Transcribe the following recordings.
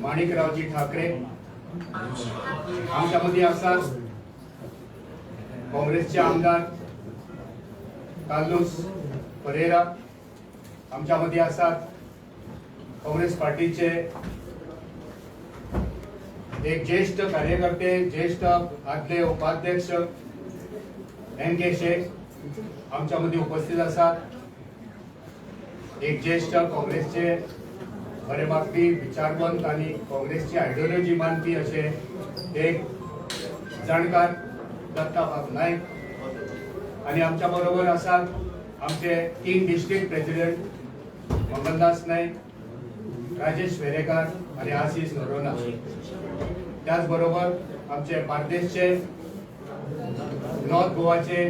माणिकरावजी ठाकरे आमच्यामध्ये असतात, काँग्रेसचे आमदार कार्लोस परेरा आमच्यामध्ये असतात, काँग्रेस पार्टीचे एक ज्येष्ठ कार्यकर्ते, ज्येष्ठ आदले उपाध्यक्ष NK शेख आमच्यामध्ये उपस्थित असतात, एक ज्येष्ठ काँग्रेसचे बरेबागती विचारवंत आणि काँग्रेसची आयडियोलॉजी मानपी असे एक जाणकार दत्ताबाब नाईक आणि आमच्या बरोबर असतात आमचे 3 डिस्ट्रिक्ट प्रेसिडेंट मंगलदास नाईक, राजेश वेरेकर आणि आशिष नरोना. त्याचबरोबर आमचे बार्देशचे नॉर्थ गोवाचे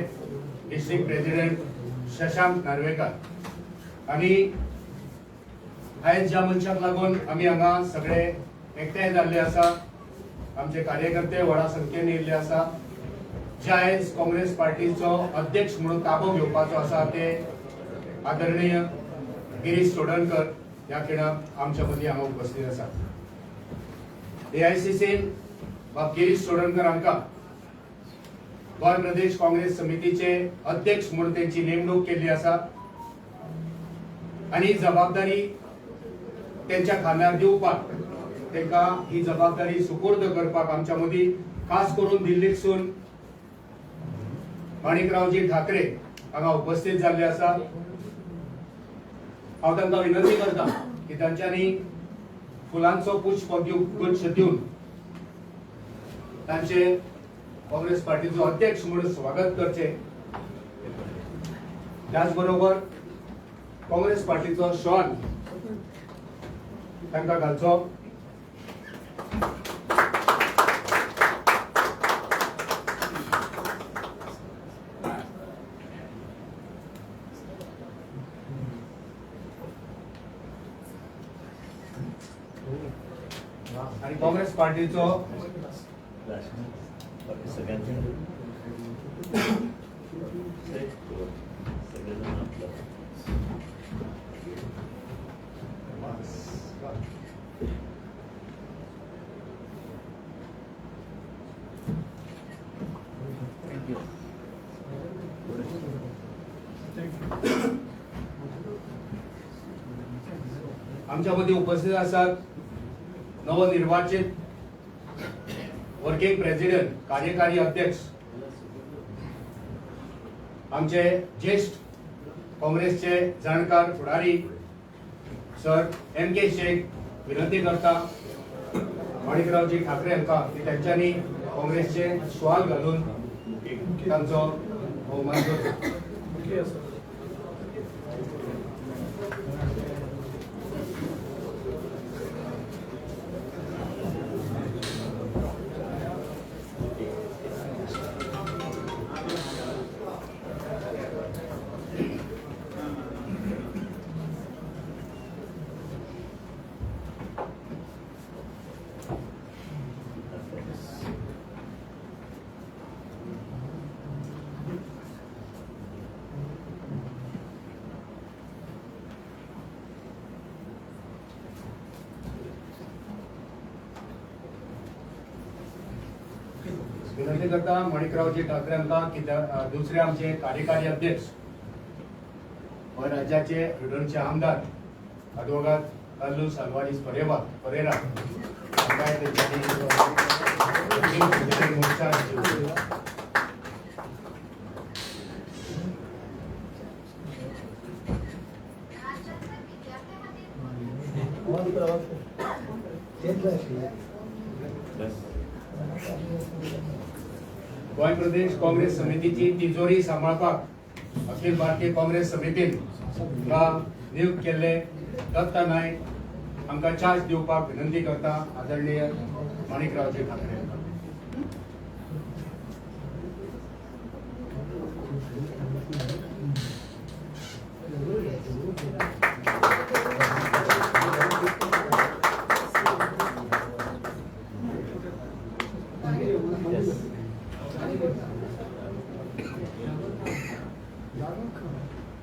डिस्ट्रिक्ट प्रेसिडेंट शशांक नार्वेकर आणि आयज ज्या मनशाक लागून आम्ही हांगा सगळे एकठांय जाल्ले आसा, आमचे कार्यकर्ते व्हडा संख्येन येयल्ले आसा. जे आयज काँग्रेस पार्टीचो अध्यक्ष म्हणून ताबो घेवपाचो आसा ते आदरणीय गिरीश चोडणकर ह्या खिणाक आमच्या मदीं हांगा उपस्थित आसा. AICCन बाब गिरीश चोडणकर हांकां गोंय प्रदेश काँग्रेस समितीचे अध्यक्ष म्हणून त्यांची नेमणूक केल्ली आसा आणि जबाबदारी त्यांच्या खांद्यार दिवपाक, तांकां ही जबाबदारी सुपूर्द करपाक आमच्या मदीं खास करून दिल्लीसून माणिकरावजी ठाकरे हांगा उपस्थित जाल्ले आसा. हांव तांकां विनंती करता की तांच्यांनी फुलांचो पुष्प गुच्छ दिवन तांचे काँग्रेस पार्टीचो अध्यक्ष म्हणून स्वागत करचे. त्याचबरोबर काँग्रेस पार्टीचो शॉल तांकां घालचो. आणि काँग्रेस पार्टीचो आमच्या मध्ये उपस्थित असतात नवनिर्वाचित वर्किंग प्रेसिडेंट, कार्यकारी अध्यक्ष आमचे ज्येष्ठ काँग्रेसचे जाणकार फुडारी सर NK शेख. विनंती करता माणिकरावजी ठाकरे हांकां की त्यांच्यानी काँग्रेसचे श्वाल घालून तांचो भोवमान करचो. विनंती करता माणिकरावजी ठाकरे हांकां की दुसरे आमचे कार्यकारी अध्यक्ष व राज्याचे रिटर्नचे आमदार अॅडव्होकेट कार्लोस आल्वारीस परेरा गोंय प्रदेश काँग्रेस समितीची तिजोरी सांबाळपाक अखिल भारतीय काँग्रेस समितीन नियुक्त केल्ले दत्ता नाईक हांकां चार्ज दिवपाक विनंती करता आदरणीय माणिकरावजी ठाकरे.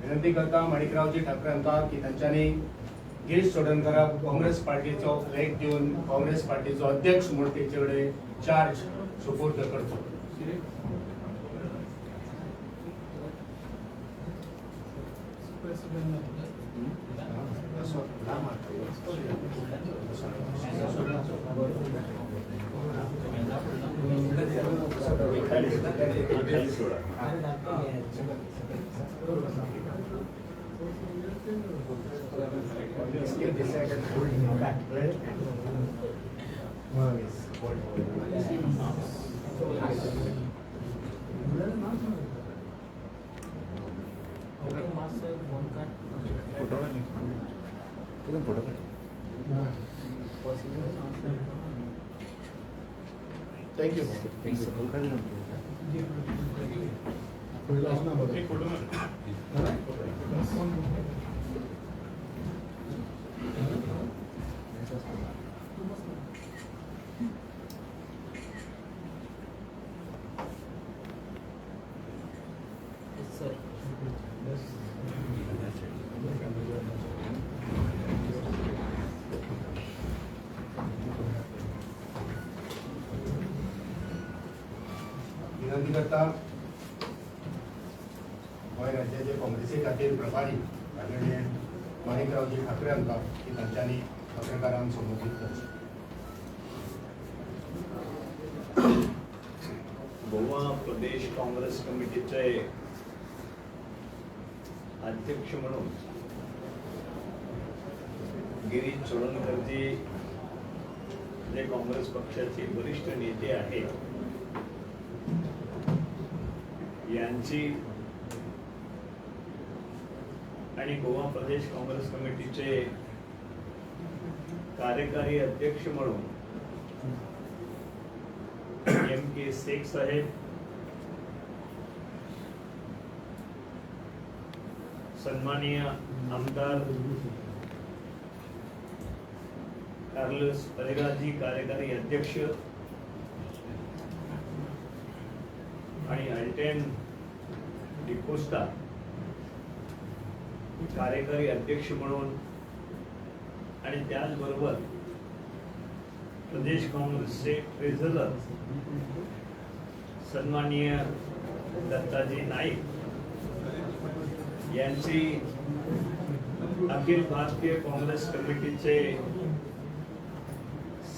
विनंती करता माणिकरावजी ठाकरे हांकां की तांच्यांनी गिरीश चोडणकराक काँग्रेस पार्टीचो लेख दिवन काँग्रेस पार्टीचो अध्यक्ष म्हणून तेचे कडेन चार्ज सुपूर्द करतो. Thank you. विनंती करता गोंय राज्याचे काँग्रेसी खातीर प्रभारी आदरणीय माणिकरावजी ठाकरे हांकां की तांच्यांनी पत्रकारांक संबोधीत करचें. गोवा प्रदेश काँग्रेस कमिटीचे अध्यक्ष म्हणून गिरीश चोडणकरजी जे काँग्रेस पक्षाचे वरिष्ठ नेते आहेत यांची आणि गोवा प्रदेश काँग्रेस कमिटीचे कार्यकारी अध्यक्ष म्हणून M.K. शेख साहेब, सन्माननीय आमदार कार्लोस परेराजी कार्यकारी अध्यक्ष आणि अल्टेन डिकोस्टा कार्यकारी अध्यक्ष म्हणून आणि त्याचबरोबर प्रदेश काँग्रेसचे ट्रेझरर सन्माननीय दत्ताजी नाईक यांची अखिल भारतीय काँग्रेस कमिटीचे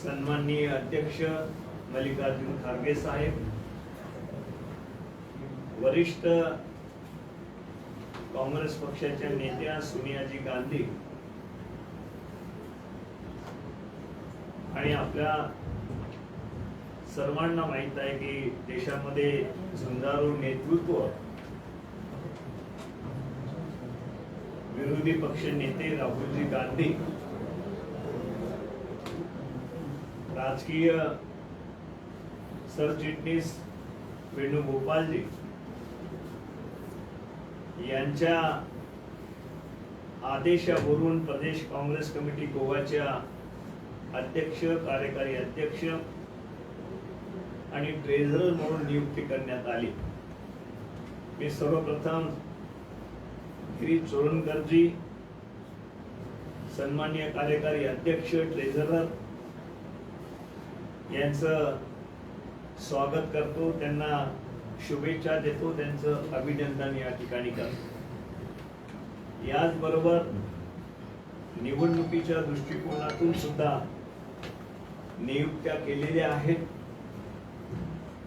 सन्माननीय अध्यक्ष मल्लिकार्जुन खरगे साहेब, वरिष्ठ काँग्रेस पक्षाच्या नेत्या सोनियाजी गांधी आणि आपल्या सर्वांना माहित आहे की देशामध्ये झुंजारू नेतृत्व विरोधी पक्ष नेते राहुलजी गांधी, राजकीय सरचिटणीस वेणुगोपालजी यांच्या आदेशावरून प्रदेश काँग्रेस कमिटी गोवाच्या अध्यक्ष, कार्यकारी अध्यक्ष आणि ट्रेझरर म्हणून नियुक्ती करण्यात आली. मी सर्वप्रथम गिरीश चोडणकरजी सन्माननीय कार्यकारी अध्यक्ष, ट्रेझरर यांचं स्वागत करतो, त्यांना शुभेच्छा देतो, त्यांचं अभिनंदन या ठिकाणी करतो. याचबरोबर निवडणुकीच्या दृष्टिकोनातून सुद्धा नियुक्त्या केलेल्या आहेत.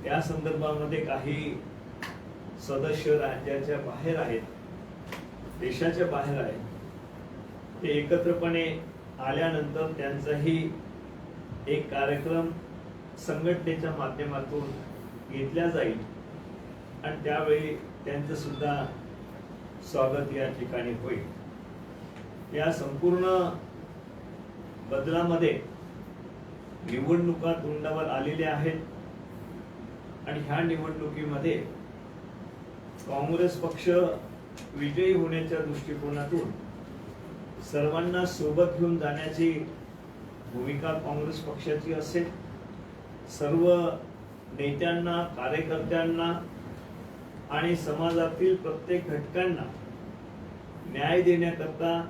त्या संदर्भामध्ये काही सदस्य राज्याच्या बाहेर आहेत, देशाच्या बाहेर आहेत, ते एकत्रपणे आल्यानंतर त्यांचाही एक कार्यक्रम संघटनेच्या माध्यमातून घेतला जाईल आणि त्यावेळी त्यांचं सुद्धा स्वागत या ठिकाणी होईल. या संपूर्ण बदलामध्ये निवडणुका तोंडावर आलेल्या आहेत आणि ह्या निवडणुकीमध्ये काँग्रेस पक्ष विजयी होण्याच्या दृष्टिकोनातून सर्वांना सोबत घेऊन जाण्याची भूमिका काँग्रेस पक्षाची असेल. सर्व नेत्यांना, कार्यकर्त्यांना आणि समाजातील प्रत्येक घटकांना न्याय देण्याकरता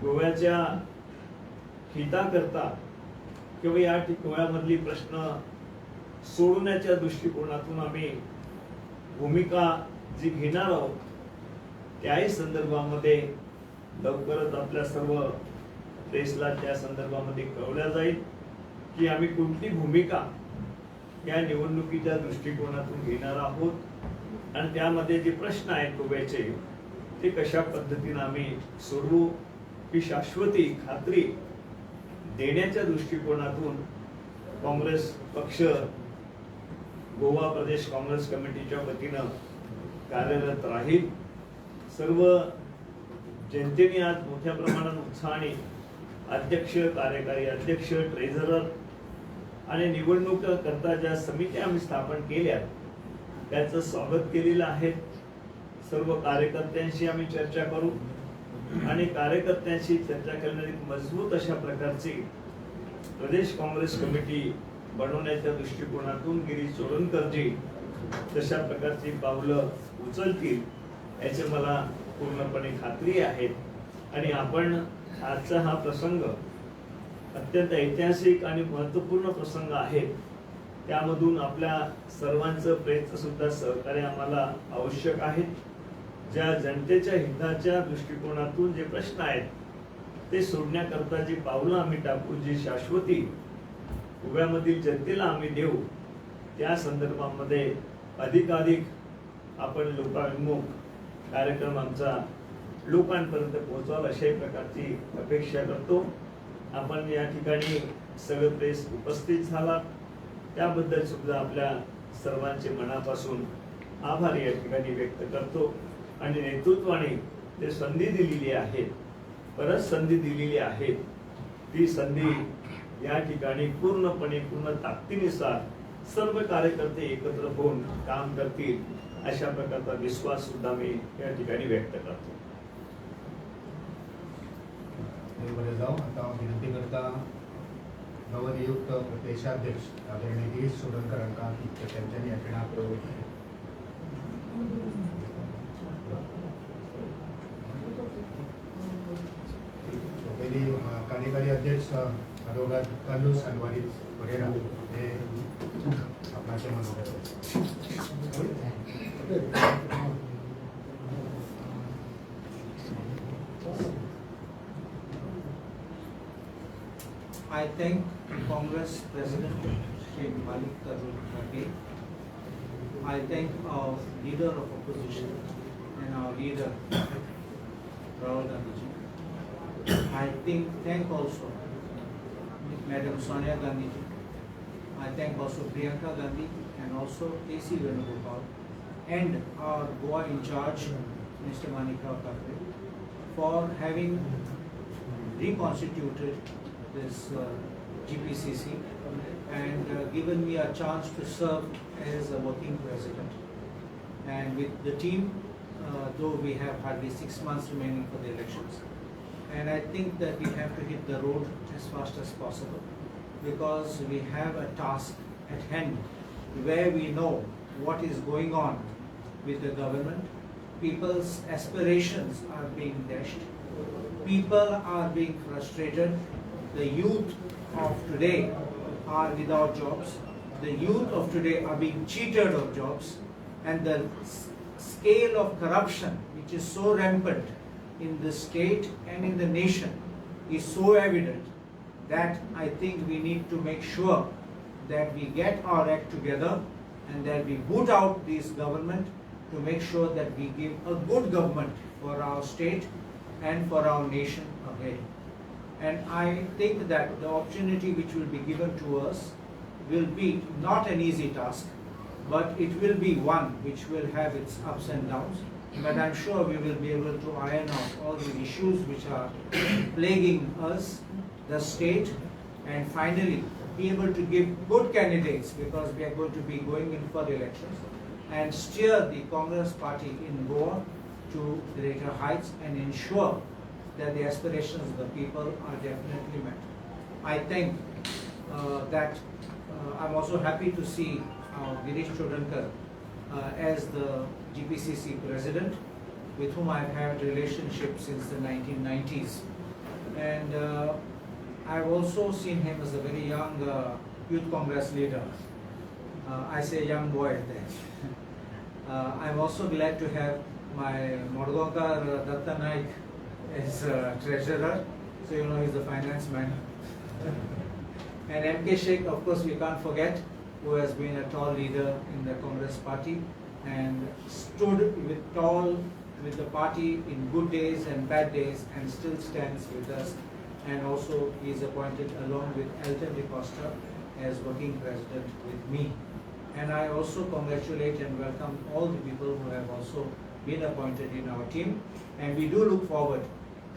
गोव्याच्या हिताकरता किंवा या गोव्यामधली प्रश्न सोडवण्याच्या दृष्टिकोनातून आम्ही भूमिका जी घेणार आहोत त्याही संदर्भामध्ये लवकरच आपल्या सर्व प्रेसला त्या संदर्भामध्ये कळवल्या जाईल की आम्ही कोणती भूमिका या निवडणुकीच्या दृष्टिकोनातून घेणार आहोत आणि त्यामध्ये जे प्रश्न आहेत गोव्याचे ते कशा पद्धतीने आम्ही सोडवू ही शाश्वती खात्री देण्याच्या दृष्टिकोनातून काँग्रेस पक्ष गोवा प्रदेश काँग्रेस कमिटीच्या वतीनं कार्यरत राहील. सर्व जनतेने आज मोठ्या प्रमाणात उत्साहाने अध्यक्ष, कार्यकारी अध्यक्ष, ट्रेझरर आणि निवडणूक करता ज्या समित्या आम्ही स्थापन केल्या त्याचं स्वागत केलेलं आहे. सर्व कार्यकर्त्यांशी आम्ही चर्चा करू आणि कार्यकर्त्यांशी चर्चा करणारी मजबूत अशा प्रकारची प्रदेश काँग्रेस कमिटी बनवण्याच्या दृष्टिकोनातून गिरीश चोडणकरजी तशा प्रकारची पावलं उचलतील याची मला पूर्णपणे खात्री आहे. आणि आपण आजचा हा प्रसंग अत्यंत ऐतिहासिक आणि महत्त्वपूर्ण प्रसंग आहे. त्यामधून आपल्या सर्वांचं प्रेरचं सुद्धा सहकार्य आम्हाला आवश्यक आहे. ज्या जनतेच्या हिताच्या दृष्टिकोनातून जे प्रश्न आहेत ते सोडण्याकरता जी पावलं आम्ही टाकू, जी शाश्वती गोव्यामधील जनतेला आम्ही देऊ, त्या संदर्भामध्ये अधिकाधिक आपण लोकाभिमुख कार्यक्रम आमचा लोकांपर्यंत पोहोचवाल अशाही प्रकारची अपेक्षा करतो. आपण या ठिकाणी सगळे प्रेस उपस्थित झाला त्याबद्दल सुद्धा आपल्या सर्वांचे मनापासून आभार या ठिकाणी व्यक्त करतो. आणि नेतृत्वाने ते संधी दिलेली आहे, परत संधी दिलेली आहे, ती संधी या ठिकाणी पूर्णपणे पूर्ण ताकदीनुसार सर्व कार्यकर्ते एकत्र होऊन काम करतील अशा प्रकारचा विश्वास सुद्धा मी या ठिकाणी व्यक्त करतो. बरे जाऊ. आता विनंती करता नवनियुक्त प्रदेशाध्यक्ष आदरणीय गिरीश चोडणकरांका त्यांच्यानी आपणाक पहिली कार्यकारी अध्यक्ष अडवोगेट कार्लोस अल्वारेज परेरा हे आपणाचे मनोगत. I thank Congress President Sheikh Malik Tarun Khatib. I thank our leader of opposition and our leader Rahul Gandhi. I thank also Madam Sonia Gandhi. I thank also Priyanka Gandhi and also A.C. Venugopal and our Goa in charge Mr. Manikau Thakre for having reconstituted this GPCC and given me a chance to serve as a working president. And with the team, though we have hardly 6 months remaining for the elections, and I think that we have to hit the road as fast as possible because we have a task at hand where we know what is going on with the government. People's aspirations are being dashed. People are being frustrated. The youth of today are without jobs. The youth of today are being cheated of jobs. And the scale of corruption, which is so rampant in the state and in the nation, is so evident that I think we need to make sure that we get our act together and that we boot out this government to make sure that we give a good government for our state and for our nation ahead. And I think that the opportunity which will be given to us will be not an easy task, but it will be one which will have its ups and downs. But I'm sure we will be able to iron out all the issues which are plaguing us, the state, and finally be able to give good candidates because we are going to be going in for elections and steer the Congress party in Goa to greater heights and ensure that the aspirations of the people are definitely met. I think that I'm also happy to see Girish Chodankar as the GPCC president, with whom I've had relationship since the 1990s. and I've also seen him as a very young youth congress leader. I say young boy then. I'm also glad to have my Morgaonkar Datta Naik as treasurer, so you know he's a finance man. And MK Sheikh, of course, we can't forget, who has been a tall leader in the Congress party and stood tall with the party in good days and bad days and still stands with us. And also he is appointed along with Elton De Costa as working president with me. And I also congratulate and welcome all the people who have also been appointed in our team. And we do look forward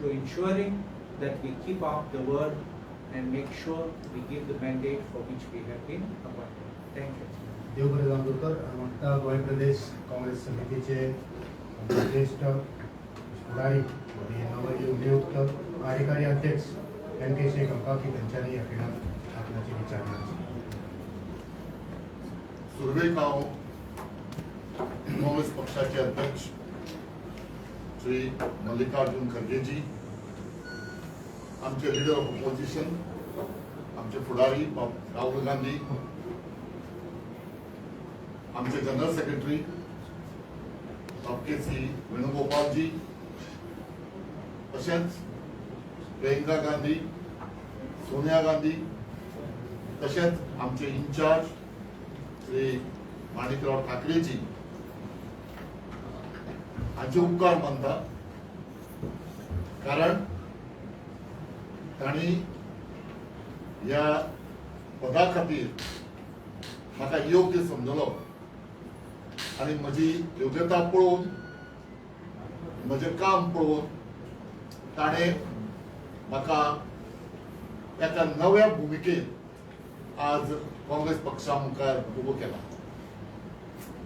to ensuring that we keep up the word and make sure we give the mandate for which we have been appointed. Thank you. देवबरे Jambhulkar म्हाका गोंय प्रदेश काँग्रेस समितीचे ज्येष्ठ फुडारी आणि नवनियुक्त कार्यकारी अध्यक्ष MK Shaikh हांकां की तेंच्यांनी ह्या खिणाक आपणाचे विचार मांडचे. सुरवेक हांव काँग्रेस पक्षाचे अध्यक्ष श्री मल्लिकार्जुन खरगेजी, आमचे लीडर ऑफ ऑपोजिशन, आमचे फुडारी राहुल गांधी, आमचे जनरल सेक्रेटरी KC वेणुगोपालजी, तशेंच प्रियंका गांधी, सोनिया गांधी, तशेंच आमचे इन्चार्ज श्री माणिकराव ठाकरेजी हांचे उपकार मानता, कारण तांणी ह्या पदा खातीर म्हाका योग्य समजलो आणि म्हजी योग्यता पळोवन, म्हजें काम पळोवन ताणें म्हाका एका नव्या भुमिकेत आज काँग्रेस पक्षा मुखार उबो केला.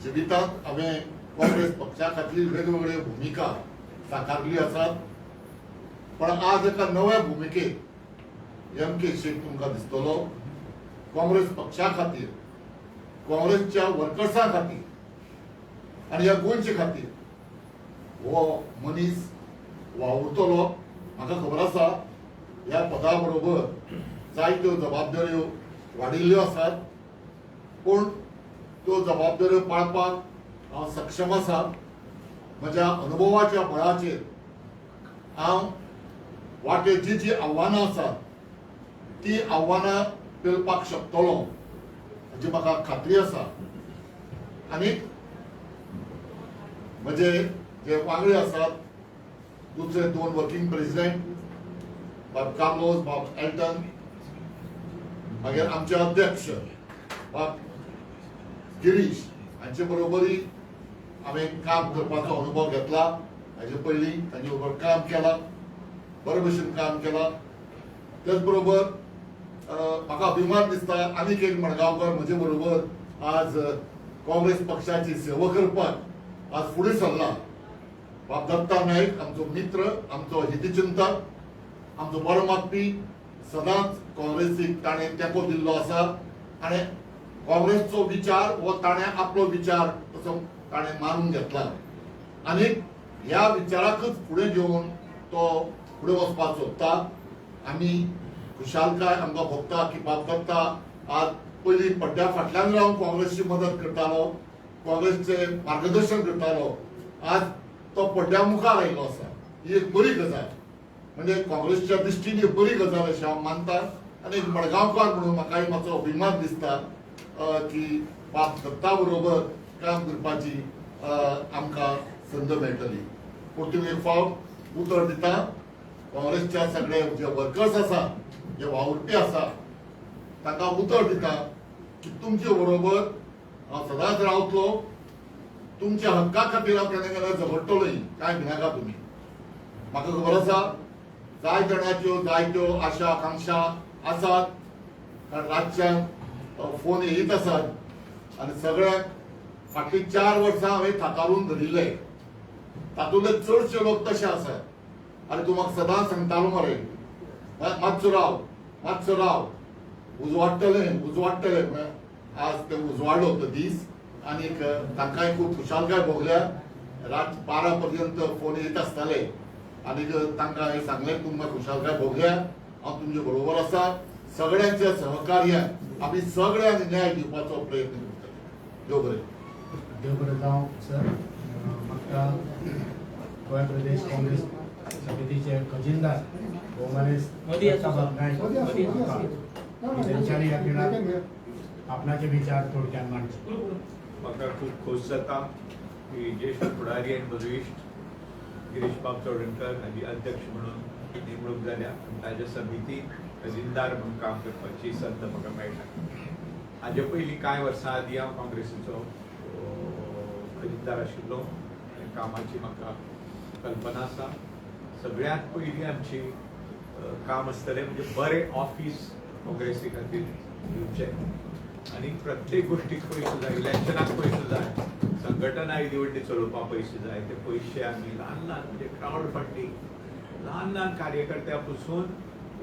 जिवितांत हांवें काँग्रेस पक्षा खातीर वेगवेगळ्यो भुमिका साकारल्यो आसात, पण आज एका नव्या भुमिकेत MK शेख तुमकां दिसतलो. काँग्रेस पक्षा खातीर, काँग्रेसच्या वर्कर्सां खातीर आनी ह्या गोंयचे खातीर हो मनीस वावुरतलो. म्हाका खबर आसा ह्या पदा बरोबर जायत्यो जबाबदाऱ्यो वाडिल्ल्यो आसात, पूण त्यो जबाबदाऱ्यो पाळपाक हांव सक्षम आसा. म्हज्या अनुभवाच्या बळाचेर हांव वाटेर जी आव्हानां आसात ती आव्हानां पेलपाक शकतलो हाची म्हाका खात्री आसा. आनी म्हजे जे वांगडी आसात, दुसरे 2 वर्किंग प्रेसिडेंट बाब कार्लोस, बाब एल्टन, मागीर आमचे अध्यक्ष बाब गिरीश हांचे बरोबरी हांवें काम करपाचो अनुभव घेतला. हाचे पयलीं तांचे बरोबर काम केलां, बरे भशेन काम केलां. तेच बरोबर म्हाका अभिमान दिसता आनीक एक मडगांवकर म्हजे बरोबर आज काँग्रेस पक्षाची सेवा करपाक आज फुडें सरला. बाब दत्ता नायक आमचो मित्र, आमचो हितचिंतक, आमचो बरो मागपी, सदांच काँग्रेसीक ताणें तेंको दिल्लो आसा आनी काँग्रेसचो विचार हो ताणें आपलो विचार तसो ताणें मानून घेतला आनी ह्या विचाराकच फुडें घेवन तो फुडें वचपाक सोदता. आमी खुशालकाय आमकां भोगता की बाब दत्ता आज पयलीं पड्ड्या फाटल्यान रावन काँग्रेसची मदत करतालो, काँग्रेसचे मार्गदर्शन करतालो. आज तो पड्ड्या मुखार आयिल्लो आसा. ही एक बरी गजाल, म्हणजे काँग्रेसच्या दृश्टीन ही बरी गजाल अशें हांव मानता. आनी एक मडगांवकार म्हणून म्हाकाय मातसो अभिमान दिसता की बाब दत्ता बरोबर काम करपाची आमकां संद मेळटली. परतून एक फावट उतर दिता काँग्रेसच्या सगळे जे वर्कर्स आसा, जे वावुरपी आसा, ताका उतर दिता की तुमचे बरोबर हांव सदांच रावतलो. तुमच्या हक्का खातीर हांव केन्ना केन्ना झगडटलोय, काय भिनाका तुमी. म्हाका खबर आसा जाय जाणांच्यो जायत्यो आशा आकांक्षा आसात, कारण रातच्यान फोन येयत आसात आनी सगळ्यांक फाटलीं 4 वर्सां हांवें थाकारून धरिल्ले. तातूंतले चडशे लोक तशे आसात आनी तूं म्हाका सदांच सांगतालो मरे मातसो राव, मातसो राव, उजवाडटलें उजवाडटलें. आज ते उजवाडलो तो दीस आनीक तांकांय खूब खुशालकाय भोगल्या. रात 12 पर्यंत फोन येत आसताले आणि तांकां हे सांगलें तुमकां खुशालकाय भोगल्या हांव तुमचे बरोबर आसा सगळ्यांच्या सहकार्यान आमी सगळ्यांक न्याय दिवपाचो प्रयत्न करतले देव बरें देव बरें जावं सर म्हाका गोंय प्रदेश काँग्रेस समितीचे खजिनदार भोवमानेस्त दत्ताबाब नायक तेंच्यांनी ह्या खिणाक आपणाचे विचार थोडक्यान मांडचे म्हाका खूब खोस जाता की ज्येष्ठ फुडारी आनी म्हजो गिरीश बाब चोडणकर हाजी अध्यक्ष म्हणून नेमणूक जाल्या आनी ताच्या समितीन खजिनदार म्हणून काम करपाची संद म्हाका मेळटा. हाजे पयलीं कांय वर्सां आदीं हांव काँग्रेसीचो खजिनदार आशिल्लो आनी कामाची म्हाका कल्पना आसा. सगळ्यांत पयलीं आमची काम आसतलें म्हणजे बरें ऑफिस काँग्रेसी खातीर दिवचें आनी प्रत्येक गोष्टीक पयसो जाय इलेक्शनाक पयसो जाय संघटना निवडणी चलोवपाक पयशे जाय ते पयशे आमी ल्हान ल्हान म्हणजे क्रावड फंडींग ल्हान ल्हान कार्यकर्त्या पसून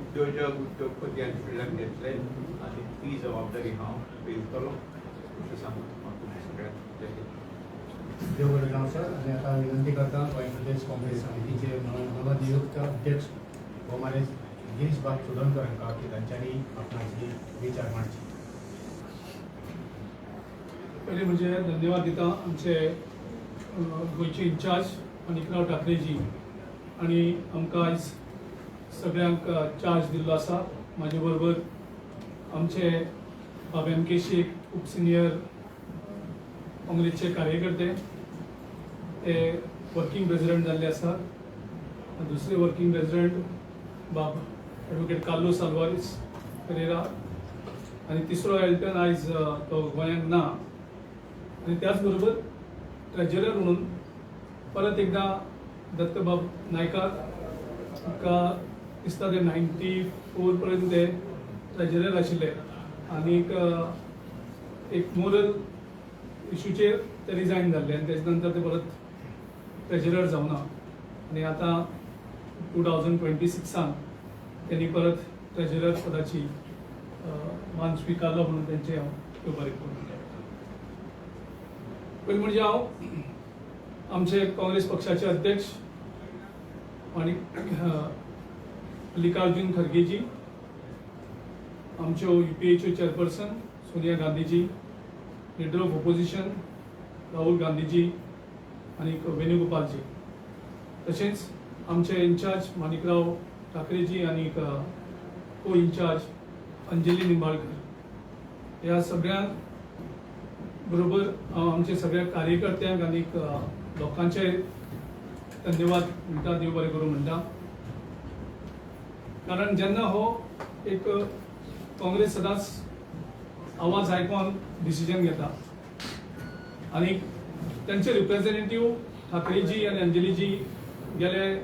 उद्योजक उद्योगपत्यांनी कडल्यान घेतले आनी ती जबाबदारी हांव पेलतलो अशें सांगून म्हाका सगळ्यांक जय हिंद. देव बरें जावं सर आनी आतां विनंती करता गोंय प्रदेश काँग्रेस समितीचे नवनियुक्त अध्यक्ष भोवमानेस्त गिरीश बाब चोडणकर हांकां की तांच्यांनी आपणाचे विचार मांडचे. पहिले म्हणजे धन्यवाद दिता आमचे गोंयचे इंचार्ज माणिकराव ठाकरेजी आणि आमकां आयज सगळ्यांक चार्ज दिल्लो आसा. म्हाजे बरोबर आमचे बाब एम के शेख खूब सिनियर काँग्रेसचे कार्यकर्ते ते वर्किंग प्रेसिडेंट जाल्ले आसात. दुसरे वर्किंग प्रेसिडेंट बाब ॲडवोकेट कार्लोस आल्वारीस पेरेरा आणि तिसरो एल्टन आयज तो गोंयांत ना आणि त्याच बरोबर ट्रेजरर म्हणून परत एकदा दत्तबाब नायकाक म्हाका दिसता ते 94 पर्यंत ते ट्रेजरर आशिल्ले आणि एक मोरल इशूचेर ते रिजायन जाल्ले आनी तेजे नंतर ते परत ट्रेजरर जावना आणि आता 2026 त्यांनी परत ट्रेजरर पदाची मान स्वीकारलो म्हणून त्यांचे हांव बरें करून पयलीं म्हणजे हांव आमचे काँग्रेस पक्षाचे अध्यक्ष आणि मल्लिकार्जुन खरगेजी आमच्यो UPAच्यो chairperson Sonia Gandhiji leader of opposition Rahul Gandhiji आणि वेणुगोपालजी तशेंच आमचे इंचार्ज माणिकराव ठाकरेजी आणि को इंचार्ज अंजली निंबाळकर ह्या सगळ्यांक बरोबर आमचे सगळ्या कार्यकर्त्यांक आणि लोकांचे धन्यवाद म्हणटा देव बरें करूं म्हणटा. कारण जेन्ना हो एक काँग्रेस सदांच आवाज आयकून डिसिजन घेता आणि त्यांचे रिप्रेझेंटेटिव्ह ठाकरेजी आणि अंजलीजी गेले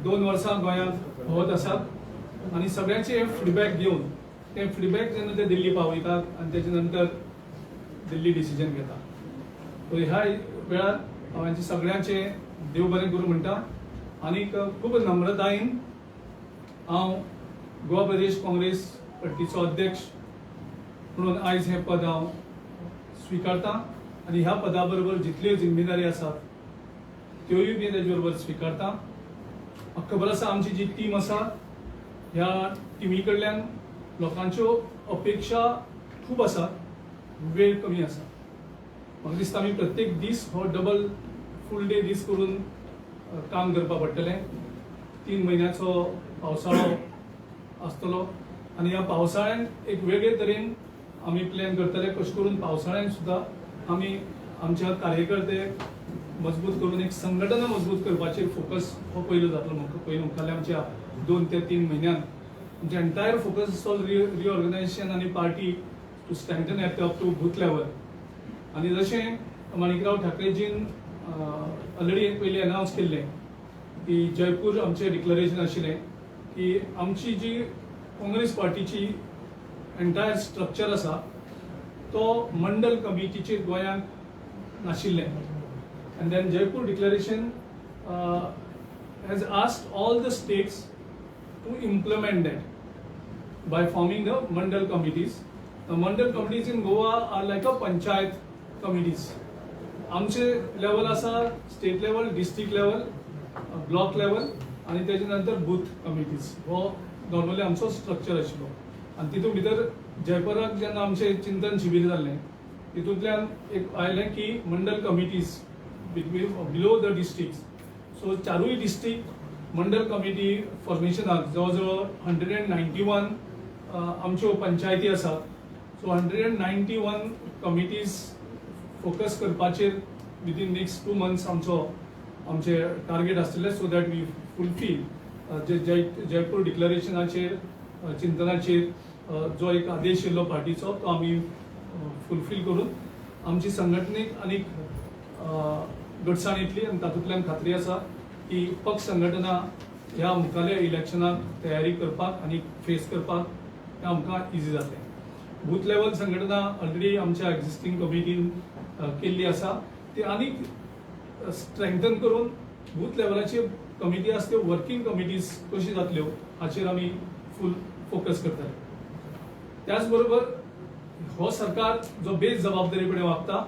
2 वर्सां गोंयांत भोंवत आसात आणि सगळ्यांचे फीडबॅक घेवन ते फीडबॅक जेन्ना ते दिल्ली पावयतात आणि तेजे नंतर दिल्ली डिसिजन घेता. सो ह्या वेळार हांवें सगळ्यांचे देव बरें करूं म्हणटा आनी खूब नम्रतायेन हांव गोवा प्रदेश काँग्रेस पार्टीचो अध्यक्ष म्हणून आयज हें पद हांव स्विकारतां आनी ह्या पदा बरोबर जितल्यो जिम्मेदारी आसात त्योय बी तेजे बरोबर स्विकारतां. म्हाका खबर आसा आमची जी टीम आसा ह्या टिमी कडल्यान लोकांच्यो अपेक्षा खूब आसात, वेळ कमी आसा. म्हाका दिसता आमी प्रत्येक दीस हो डबल फूल डे दीस करून काम करपा पडटलें. 3 म्हयन्याचो पावसाळो आसतलो आनी ह्या पावसाळ्यान एक वेगळे तरेन आमी प्लॅन करतले कशें करून पावसाळ्यान सुद्दां आमी आमच्या कार्यकर्ते मजबूत करून एक संघटना मजबूत करपाचेर फोकस हो पयलो जातलो. म्हाका पयलीं मुखाल्ल्या आमच्या 2 ते 3 म्हयन्यान आमचे एंटायर फोकस आसतलो रिऑर्गनायझेशन आनी party to strengthen it up to booth level. आनी जशें माणिकराव ठाकरेजीन ऑलरेडी पयलीं अनावन्स केल्लें की जयपूर आमचें डिक्लरेशन आशिल्लें की आमची जी काँग्रेस पार्टीची एंटायर स्ट्रक्चर आसा तो मंडल कमिटीचेर गोंयांत नाशिल्लें. And then Jaipur Declaration has asked all the states to implement that by forming the Mandal committees. The Mandal committees in Goa are like a panchayat committees. आमचे लेवल आसा state level, district level, block level आणि तेजे नंतर booth committees हो normally आमचो structure आशिल्लो आणि तितून भितर जयपुराक जेन्ना आमचे चिंतन शिबीर जाल्लें तितूंतल्यान एक आयलें की mandal committees below the districts so चारूय डिस्ट्रिक्ट मंडल कमिटी फॉर्मेशनाक जवळ जवळ 191 आमच्यो पंचायती आसात सो 191 कमिटीज फोकस करपाचेर विदीन नेक्स्ट 2 months आमचे टार्गेट आसतले सो दॅट वी फुलफील जे जयपूर डिक्लरेशनाचेर चिंतनाचेर जो एक आदेश येयल्लो पार्टीचो तो आमी फुलफील करून आमची संघटनेक आनीक घटसाण येतली आनी तातूंतल्यान खात्री आसा की पक्ष संघटना ह्या मुखाल्या इलेक्शनाक तयारी करपाक आनी फेस करपाक आमकां इजी जातलें बूथ लेवल संघटना ऑलरेडी आमच्या एक्झिस्टिंग कमिटीन केल्ली आसा ती आनीक स्ट्रेंथन करून बूथ लेवलाची कमिटी आसा त्यो वर्किंग कमिटीज कशी जातल्यो हाचेर आमी फूल फोकस करतले त्याच बरोबर हो सरकार जो बेस जबाबदारी कडेन वागता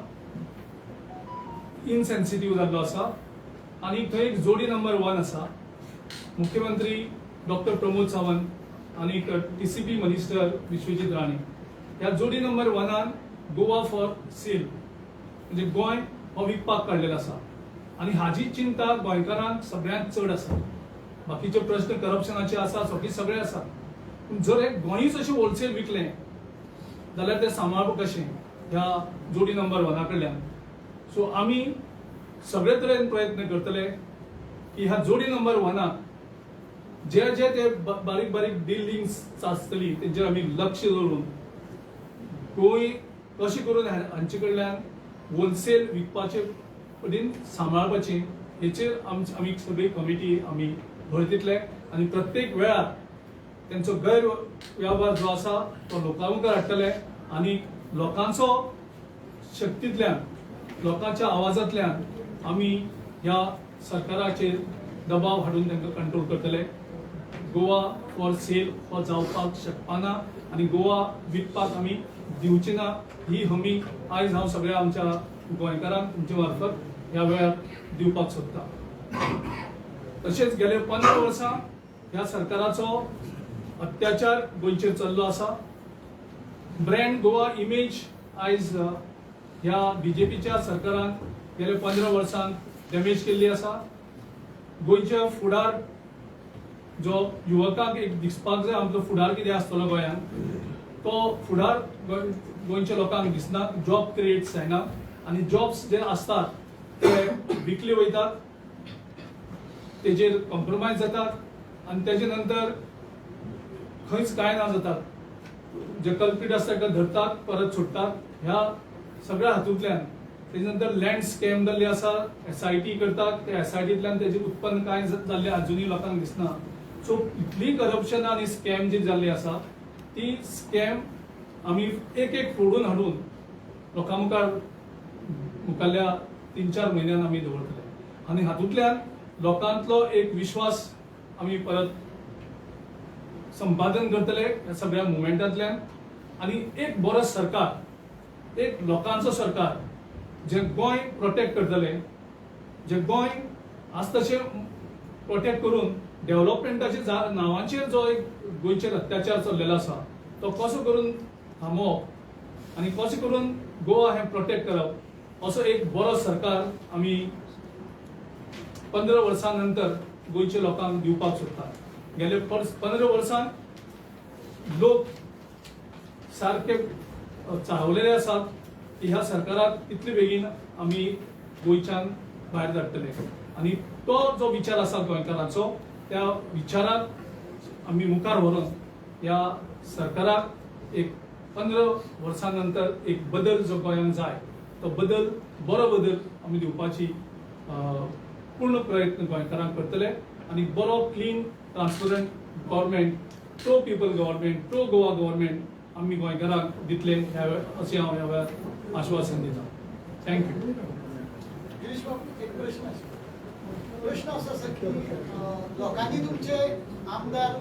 इनसेन्सिटिव्ह जाल्लो आसा आनी थंय एक जोडी नंबर 1 आसा मुख्यमंत्री डॉक्टर प्रमोद सावंत आनी TCP मिनिस्टर विश्वजीत राणे ह्या जोडी नंबर 1 गोवा फॉर सेल म्हणजे गोंय हो विकपाक काडलेलो आसा आनी हाजी चिंता गोंयकारांक सगळ्यांत चड आसा बाकीचे प्रश्न करप्शनाचे आसा सगळे आसा पूण जर एक गोंयच अशें होलसेल विकलें जाल्यार तें सांबाळप कशें ह्या जोडी नंबर 1 कडल्यान सो आमी सगळे तरेन प्रयत्न करतले की ह्या जोडी नंबर 1 जे ते बारीक बारीक डीलिंग्स आसतली तेंचेर आमी लक्ष दवरून गोंय कशें करून हांचे कडल्यान होलसेल विकपाचे पटीन सांबाळपाचें हेचेर आमी सगळी कमिटी आमी भर दितले आनी प्रत्येक वेळार तेंचो गैरव्यवहार जो आसा तो लोकां मुखार हाडटले आनी लोकांचो शक्तींतल्यान लोकांच्या आवाजांतल्यान आमी ह्या सरकाराचेर दबाव हाडून तांकां कंट्रोल करतले गोवा फॉर सेल हो जावपाक शकपाना आनी गोवा विकपाक आमी दिवची ना ही हमी आयज हांव सगळ्या आमच्या गोंयकारांक तुमचे मार्फत ह्या वेळार दिवपाक सोदता तशेंच गेले 15 वर्सां ह्या सरकाराचो अत्याचार गोंयचेर चल्लो आसा ब्रँड गोवा इमेज आयज ह्या बीजेपीच्या सरकारान गेले 15 वर्सांत डॅमेज केल्ली आसा गोंयच्या फुडार जो युवकांक एक दिसपाक जाय आमचो फुडार कितें आसतलो गोंयांत तो फुडार गोंयच्या लोकांक दिसना जॉब क्रिएट्स जायना आनी जॉब्स जे आसतात ते विकले वयतात तेजेर कॉम्प्रोमायज जातात आनी तेजे नंतर खंयच कांय ना जातात जे कल्प्रीट आसता ताका धरतात परत सोडतात ह्या सगळ्या हातूंतल्यान तेजे नंतर लँड स्कॅम जाल्ली आसा SIT करतात त्या SITंतल्यान तेजे उत्पन्न कांय जाल्लें अजुनूय लोकांक दिसना सो इतली करप्शन आनी स्कॅम जी जाल्ली आसा ती स्कॅम आमी एक फोडून हाडून लोकां मुखारल्या 3-4 म्हयन्यान आमी दवरतले आनी हातूंतल्यान लोकांतलो एक विश्वास आमी परत संपादन करतले ह्या सगळ्या मुवमेंटांतल्यान आनी एक बरो सरकार एक लोकांचो सरकार जे गोंय प्रोटेक्ट करतले जे गोंय आस तशें प्रोटेक्ट करून डेव्हलपमेंटाच्या नांवाचेर जो एक गोंयचेर अत्याचार चल्लेलो आसा तो कसो करून थांबोवप आनी कशें करून गोवा हें प्रोटेक्ट करप असो एक बरो सरकार आमी 15 वर्सां नंतर गोंयच्या लोकांक दिवपाक सोदतात गेले 15 वर्सांत लोक सारके चाळवलेले आसात की ह्या सरकाराक कितले बेगीन आमी गोंयच्यान भायर धाडटले आनी तो जो विचार आसा गोंयकारांचो त्या विचाराक आमी मुखार व्हरून ह्या सरकाराक एक 15 वर्सां नंतर एक बदल जो गोंयांत जाय तो बदल बरो बदल आमी दिवपाची पूर्ण प्रयत्न गोंयकारांक करतले आनी बरो clean transparent government pro people government pro Goa government आमी गोंयकारांक दितले अशें हांव ह्या वेळार आश्वासन दिता थँक्यू गिरीश बाबू एक प्रश्न असो आसा की लोकांनी तुमचे आमदार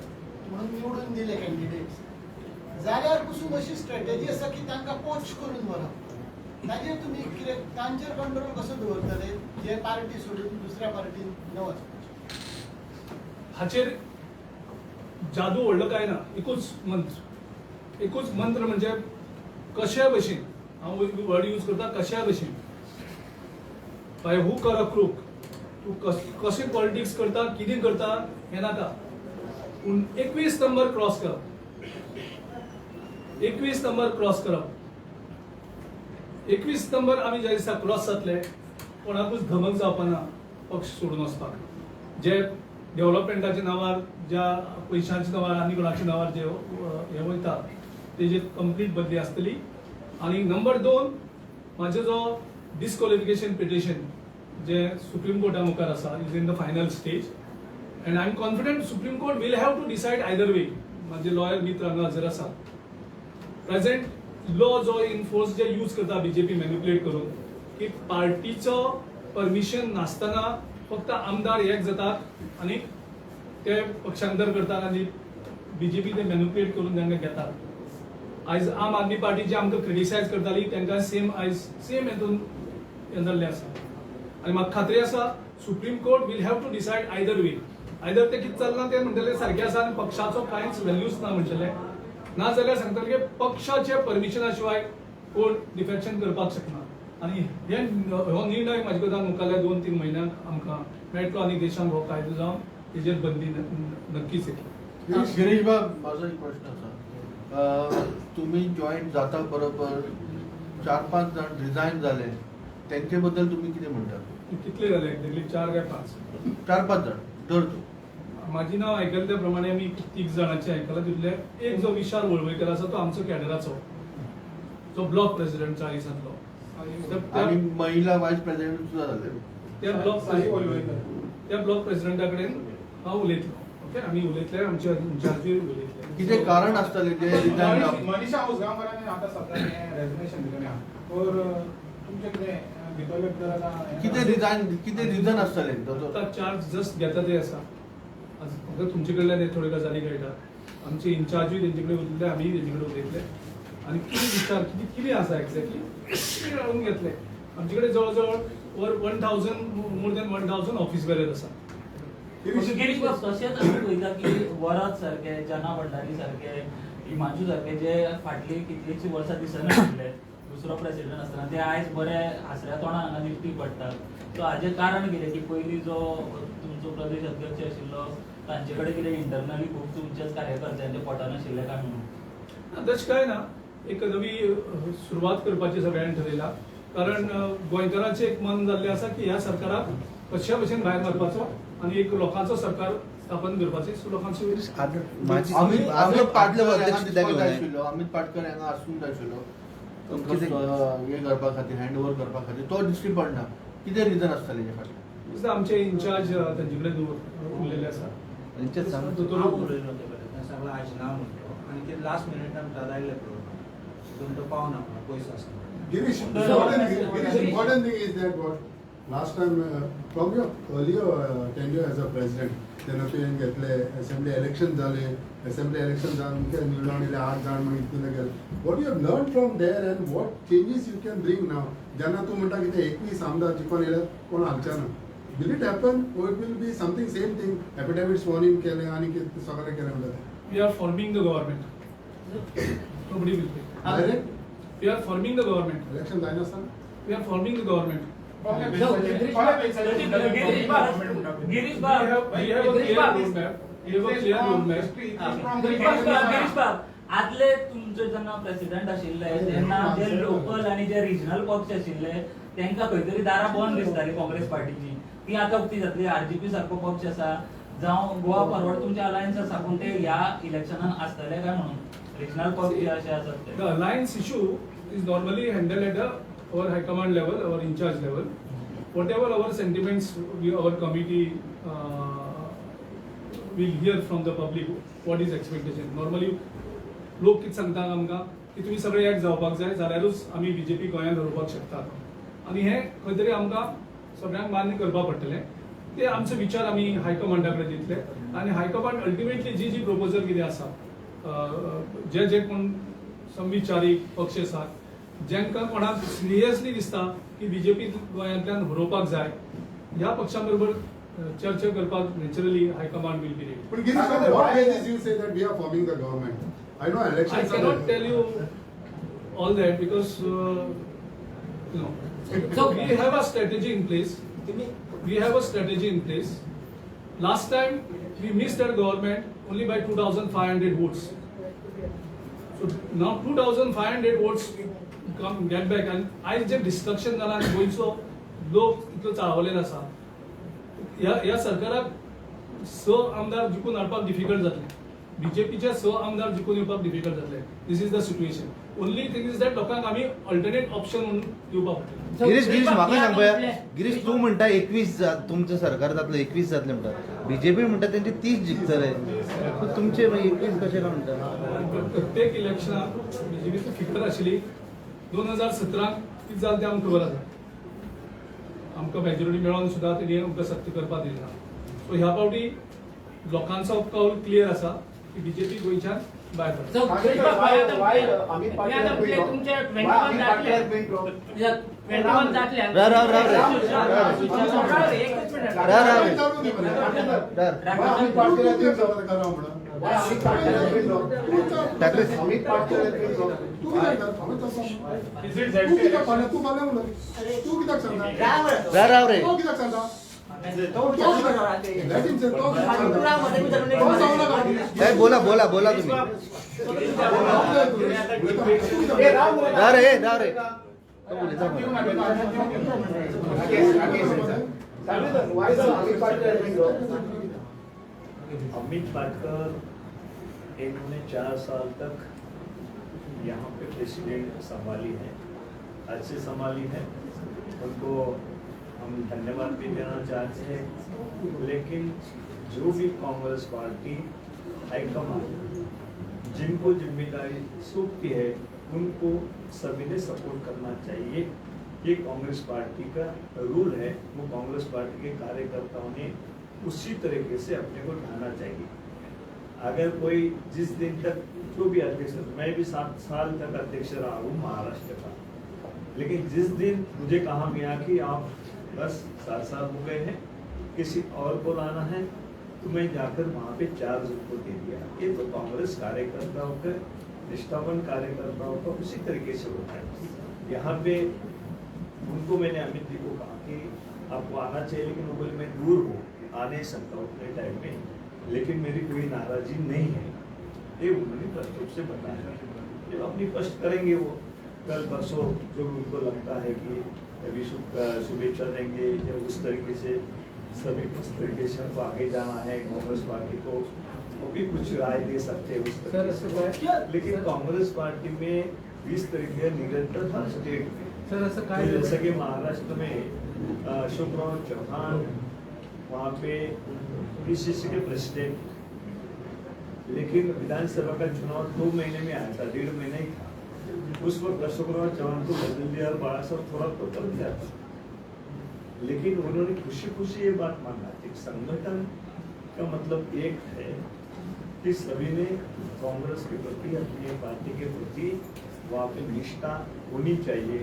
म्हणून निवडून दिले कॅन्डिडेट्स जाल्यार पसून अशी स्ट्रॅटेजी आसा की तांकां पोच करून व्हरप ताजेर तुमी कितें तांचेर कंट्रोल कसो दवरतले जे पार्टी सोडून दुसऱ्या पार्टीन न वचपाचे हाचेर जादू व्हडलो काय ना, एकूच मंत्र म्हणजे कशा भशेन, हांव वर्ड यूज करता कशा भशेन, by hook or a crook, तूं कशें पॉलिटिक्स करता, कितें करता हें नाका, पूण 21 नंबर क्रॉस करप, 21 नंबर क्रॉस करप, 21 नंबर आमी ज्या दिसा क्रॉस जातले कोणाकूच धमक जावपाना पक्ष सोडून वचपाक. जे डेव्हलपमेंटाच्या नांवार, ज्या पयशांच्या नांवार आनी कोणाच्या नांवार जे हे वयता तेजे कंप्लीट बदली आसतली. आनी नंबर 2, म्हाजो जो डिस्क्वॉलिफिकेशन पिटिशन जे सुप्रीम कोर्टा मुखार आसा, is in the final stage, and I am confident supreme court will have to decide either way. म्हाजे लॉयर मित्र हांगा हजर आसा. प्रेझेंट लॉ जो इनफोर्स जे यूज करता बीजेपी मॅनिप्युलेट करून, की पार्टीचो परमिशन नासतना फक्त आमदार एक जातात आनी ते पक्षांतर करतात आनी बीजेपी ते मॅनिप्युलेट करून तांकां घेतात. आयज आम आदमी पार्टी जी आमकां क्रिटिसायज करताली तांकां सेम हेतून हें जाल्लें आसा. आनी म्हाका खात्री आसा Supreme court will have to decide either way. Either ते कितें चलना ते म्हणटले सारकें आसा आनी पक्षाचो कांयच व्हॅल्यूच ना म्हणटले, ना जाल्यार सांगतले की पक्षाच्या परमिशना शिवाय कोण डिफेक्शन करपाक शकना. आनी हो निर्णय म्हाजे कोतान मुखारल्या 2-3 म्हयन्यांक आमकां मेळटलो आनी देशांत हो कायदो जावन तेजेर बंदी नक्कीच येतली. गिरीश बाब, माझा एक प्रश्न आसा. तुम्ही जॉईन जाता बरोबर 4-5 जण रिजायन जाले, त्यांचे बद्दल तुम्ही कितें म्हणटात? कितले जाले एक्झॅक्टली? 4 काय 5? 4-5 जण धर तूं. माझी नाव आयकलें त्या प्रमाणे आमी 3 जाणांचे आयकलां. तितले एक जो विशाल वळवयकर आसा तो आमचो कॅडराचो, जो ब्लॉक प्रेसिडेंट 40सांतलो. आणि महिला वायस प्रेसिडेंट सुद्धा झाले. त्या ब्लॉक प्रेसिडेंटा कडेन हांव उलयतलो. ओके, आमी उलयतले, आमच्या इन्चार्जीर उलयतले. कितें कारण आसतलें ते रिजायन मनीषा उसगांवकारांनी आता सगळ्यांनी रेजिग्नेशन दिलेलें आहा. और तुमचे कितें भितरले भितर आतां कितें रिजायन, कितें रिजन आसतलें ताचो? आता चार्ज जस्ट घेता ते आसा. फक्त तुमचे कडल्यान थोड्यो गजाली कळटात. आमचे इन्चार्जूय तेंचे कडेन उलयतले, आमीय तेंचे कडेन उलयतले आनी कितें विचार कितें आसा एक्झॅक्टली तें जाणून घेतले. आमचे कडेन जवळ over 1000 more than 1000 office bearer आसा. गिरीश बाब, तशेंच आमी पळयता की वरात सारके, जना भंडारी सारके, हिमांशू सारके जे फाटली कितलींशीं वर्सां दिसनाशिल्ले, दुसरो प्रेसिडेंट आसतना ते आयज बरे हासऱ्या तोंडान हांगा दिश्टी पडटात. सो हाजें कारण कितें की पयलीं जो तुमचो प्रदेश अध्यक्ष आशिल्लो तांचे कडेन कितें इंटरनली खूब तुमच्याच कार्यकर्त्यांचे पोटान आशिल्लें काय म्हणून? तशें कांय ना. एक नवी सुरवात करपाची सगळ्यांनी थारायला. कारण गोंयकारांचें एक मन जाल्लें आसा की ह्या सरकाराक कशा भशेन भायर मारपाचो आनी एक लोकांचो सरकार स्थापन करपाचें. सो लोकांचो अमित पाटकर हांगा आसूंक जाय आशिल्लो हे करपा खातीर, हँड ओव्हर करपा खातीर. तो दिश्टी पडना. कितें रिजन आसतलें हेच्या फाटल्यान? आमचे इन्चार्ज तांचे कडेन उरलेले आसा. सगळं आज ना म्हणतो आणि ते लास्ट मिनिटान थारायले पळोवन तो पावना पयसो आसता. Girish, important thing is that what last time from your earlier tenure as a president, तेन्ना तुवें घेतले assembly election जाले, assembly election जावन निवडून येयले 8 जाण मागीर इतले गेले. What you have learned from there and what changes you can bring now? जेन्ना तूं म्हणटा कितें 21 आमदार जिखून येयले कोण हालचे ना. Will it happen or it will be something same thing? Affidavit sworn in केले आनी कितें सगळें केलें म्हणटा. We are forming the government. Nobody will pay. Direct We are forming the government. election जायना आसता. We are forming the government. Girish We बाब, have a clear roadmap. We have a clear roadmap. Girish बाब, आदले तुमचे जेन्ना प्रेसिडेंट आशिल्ले तेन्ना जे लोकल आनी जे रिजनल पक्ष आशिल्ले तांकां खंय तरी दारां बंद दिसताली काँग्रेस पार्टीची. ती आतां उक्ती जातली. आरजीपी सारको पक्ष आसा जावं गोवा फॉरवर्ड तुमचे अलायन्स आसा पूण ते ह्या इलेक्शनान आसतले काय म्हणून रिजनल पक्ष जे अशे आसात ते. The alliance issue is normally handled at our high command level, our in charge level. Whatever our sentiments, our committee will hear from the public. What is expectation? Normally, लोक कितें सांगता आमकां की तुमी सगळे एक जावपाक जाय जाल्यारूच आमी बीजेपी गोंयांत दवरपाक शकतात. आनी हें खंय तरी आमकां सगळ्यांक मान्य करपा पडटलें. ते आमचे विचार आमी हायकमांडा कडेन दितले आनी हायकमांड अल्टिमेटली जी प्रोपोजल कितें आसा, जे कोण संविचारीक पक्ष आसात, जेंकां कोणाक सिरियसली दिसता की बीजेपी गोंयांतल्यान हरोवपाक जाय, ह्या पक्षां बरोबर चर्चा करपाक naturally high command will be ready. But Girish, on what basis you say that we are forming the government? I know I elections cannot are. tell you all that because So- we have a strategy in place. We have a strategy in place. Last time we missed that government only by 2,500 votes. So now 2,500 votes come get back and I जे destruction जाला आणि गोंयचो लोक इतलो चाळवलेलो आसा ह्या सरकाराक स आमदार जिखून हाडपाक डिफिकल्ट जातलें बीजेपीचे स आमदार जिखून येवपाक डिफिकल्ट जातलें this is the situation only thing is that लोकांक आमी अल्टरनेट ऑप्शन म्हणून दिवपाक पडटलें गिरीश म्हाका सांग पळया गिरीश तू म्हणटा 21 तुमचं सरकार जातलं 21 जातले म्हणटा बीजेपी म्हणटा त्यांचे 30 जिखतले तुमचे 21 कशे काय म्हणटा प्रत्येक इलेक्शनाक बीजेपीची फिकर आशिल्ली 2017 कितें जालें तें आमकां खबर आसा आमकां मेजॉरिटी मेळोन सुद्दां तेणी आमकां सत्य करपाक दिली ना सो ह्या फावटी लोकांचो कौल क्लियर आसा की बीजेपी गोंयच्यान भायर पडटा So, तुमचे 21 जातले राव आम्ही पार्टीला तीन जागा करा म्हणून. ठाकरे आम्ही पार्टीला तीन जागा. तू कित्याक करता? आम्ही तसं. तू कित्याक पाहिलं? तू पाहिलं म्हणलं. तू कित्याक सांगता? राव रे तो कित्याक सांगता? तो कित्याक सांगता? लेकिन तो कित्याक सांगता? तो सांगला का? काय बोला तुम्ही राव रे तो उलटा म्हणा. अमित पाटकर इन्होंने 4 साल तक यहाँ पे प्रेसिडेंट संभाली है, अच्छे संभाली है, उनको हम धन्यवाद भी देना चाहते हैं। लेकिन जो भी कांग्रेस पार्टी हाईकमान जिनको जिम्मेदारी सौंपती है उनको सभी ने सपोर्ट करना चाहिए। ये कांग्रेस पार्टी का रूल है, वो कांग्रेस पार्टी के कार्यकर्ताओं ने उसी तरीके से अपने को ढालना चाहिए। अगर कोई जिस दिन तक जो भी अध्यक्ष, मैं भी 7 साल तक अध्यक्ष रहा हूँ महाराष्ट्र का, लेकिन जिस दिन मुझे कहा गया कि आप बस 7 साल हो गए हैं, किसी और को लाना है, तो मैं जाकर वहाँ पे चार्ज उनको दे दिया। ये तो कांग्रेस कार्यकर्ताओं का, निष्ठावान कार्यकर्ताओं का उसी तरीके से होता है। यहाँ पे उनको मैंने अमित जी को कहा कि आपको आना चाहिए, लेकिन वो बोले मैं दूर हूँ, आ नहीं सकता उतने टाइम में, लेकिन मेरी कोई नाराजी नहीं है, ये उन्होंने स्पष्ट रूप से बताया। जब अपनी स्पष्ट करेंगे वो कल परसों जो उनको लगता है कि अभी शुभेच्छा देंगे या उस तरीके से सभी उस तरीके से हमको आगे जाना है कांग्रेस पार्टी को, वो भी कुछ राय दे सकते हैं उस तरीके से। लेकिन कांग्रेस पार्टी में 20 तरीके निरंतर हर स्टेट में, तो जैसे कि महाराष्ट्र में अशोकराव चौहान वहाँ पे PCC के प्रेसिडेंट, लेकिन विधानसभा का चुनाव 2 महीने में आया था, 1.5 महीना ही था। उस वक्त अशोकराव चौहान को बदल दिया और बाला साहब थोड़ा तो कर दिया था, लेकिन उन्होंने खुशी खुशी ये बात माना कि संगठन का मतलब एक है कि सभी ने कांग्रेस के प्रति, अपनी पार्टी के प्रति वहाँ पे निष्ठा होनी चाहिए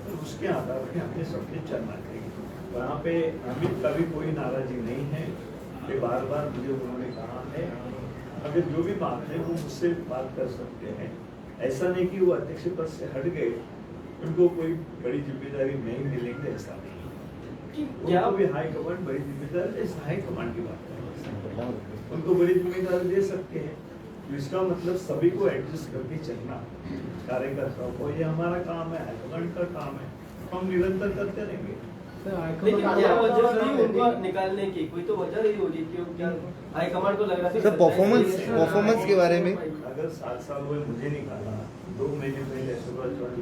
और उसके आधार पर हमें सबने चलना चाहिए। वहाँ पे अमित का भी कोई नाराजी नहीं है कि बार बार मुझे उन्होंने कहा है अगर जो भी बात है वो मुझसे बात कर सकते हैं। ऐसा नहीं कि वो अध्यक्ष पद से हट गए, उनको कोई बड़ी जिम्मेदारी नहीं मिलेंगे, ऐसा नहीं। क्या भी हाई कमांड बड़ी जिम्मेदारी, हाई कमांड की बात है, उनको बड़ी जिम्मेदारी दे सकते हैं। तो इसका मतलब सभी को एडजस्ट करके चलना, कार्यकर्ताओं को, ये हमारा काम है, हाईकमांड का काम है, हम निरंतर करते रहेंगे। लेकिन क्या वजह थी उनको निकालने की? कोई तो वजह रही होगी कि क्या हाईकमांड को लग रहा था सर परफॉर्मेंस के बारे में अगर 7 साल हुए मुझे निकाला, 2 महीने पहले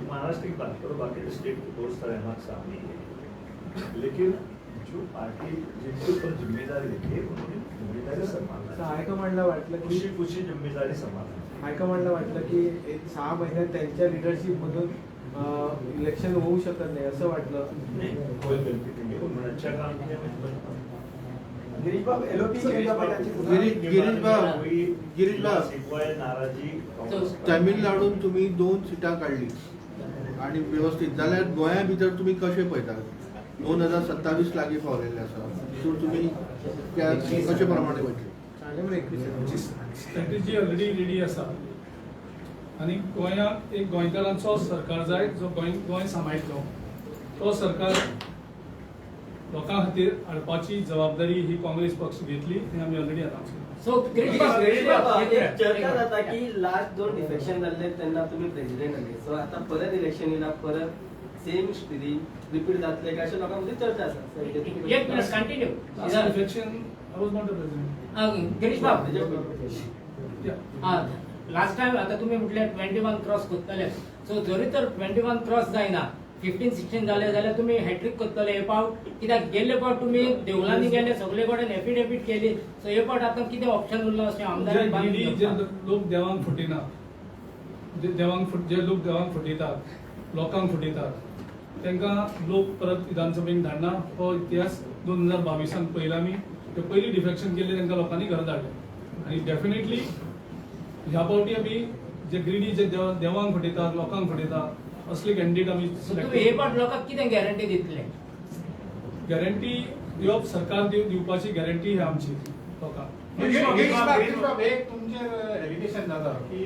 महाराष्ट्र की बात करो, बाकी तो स्टेट के बहुत सारे हमारे सामने है, लेकिन जो पार्टी जिनके ऊपर जिम्मेदारी देती है उन्होंने जिम्मेदारी संभालना। हायकमांडला वाटलं की खुशी जिम्मेदारी संभालना। हायकमांडला वाटलं की 6 महिन्यात त्यांच्या लिडरशिप मधून इलेक्शन होऊ शकत नाही असं वाटलं। कोई गलती नहीं, उन्होंने अच्छा काम किया। गिरीश नाराजी तामिळनाडून तुम्ही 2 सिटां काढली आणि व्यवस्थित जाल्यार गोंया भितर तुम्ही कशे पळयता? 2027 लागीं पावलेले आसा, तितून तुम्ही त्या कशे प्रमाणे वयतले स्ट्रॅटेजी ऑलरेडी रेडी आसा आनी गोंयांत एक गोंयकारांचो सरकार जाय जो गोंय सांबाळटलो तो सरकार लोकां खातीर हाडपाची जबाबदारी ही काँग्रेस पक्ष घेतली हे आमी ऑलरेडी अनाउन्स केला. सो एक चर्चा जाता की लास्ट 2 डिफेक्शन जाल्ले तेन्ना तुम्ही प्रेसिडेंट आले सो आता परत इलेक्शन येयला परत सेम स्थिती रिपीट जातले काय अशें लोकांमध्ये चर्चा आसा. एक minute continue Last election, I was not the president. Girish बाब लास्ट टाइम आता तुम्ही म्हटले 21 क्रॉस करतले सो जरी तर 21 क्रॉस जायना 15-16 जाले जाल्यार तुम्ही हॅट्रिक करतले हे पावट कित्याक गेल्ले पावट तुम्ही देवळांनी गेले सगळे कडेन एफिडेविट केली सो हे पावट आता कितें ऑप्शन उरलो अशें आमदार जे लोक देवांक फुटिना जे लोक देवांक फुटयतात लोकांक फुटयतात तांकां लोक परत विधानसभेक धाडना हो इतिहास 2022 पयला आमी ते पयलीं डिफेक्शन केल्ले तांकां लोकांनी घरा धाडले आनी डेफिनेटली ह्या पावटी आमी जे ग्रिडी जे देवांक फुटयतात लोकांक फुटयतात असले कॅन्डिडेट आमी तुम्ही हे पावट लोकांक कितें गॅरंटी दितले गॅरंटी दिवप सरकार दिवपाची गॅरंटी ही आमची लोकांक. एक तुमचेर एलिगेशन जाता की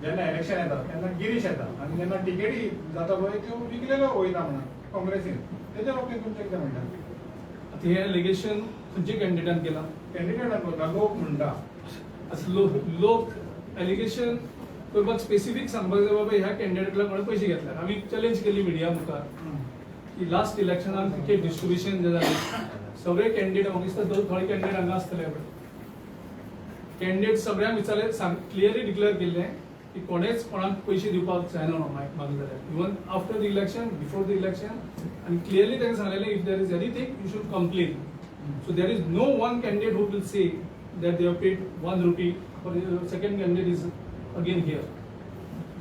जेन्ना इलेक्शन येता तेन्ना गिरीश येता आनी जेन्ना टिकेटी जाता पळय त्यो विकलेल्यो वयता म्हणून काँग्रेसीन तेच्या बाबतींत तुमचें कितें म्हणटा. हे एलिगेशन खंयच्या कॅन्डिडेटान केला कॅन्डिडेटान करता लोक म्हणटा लोक एलिगेशन करपाक स्पेसिफीक सांगपाक जाय बाबा ह्या कॅन्डिडेटला कोणें पयशे घेतल्यात. आमी चॅलेंज केली मिडिया मुखार की लास्ट इलेक्शनाक टिकेट डिस्ट्रिब्युशन जे जालें सगळे कॅन्डिडेट म्हाका दिसता थोडे कॅन्डिडेट हांगा आसतले कॅन्डिडेट सगळ्यांक विचारले क्लियरली डिक्लेअर केल्लें की कोणेच कोणाक पयशे दिवपाक जायना मागीर जाल्यार even after the election before the election आनी क्लियरली तांकां सांगलेलें if there is anything you should complain so there is no one candidate who will say that they have paid 1 rupee for the second candidate is again here.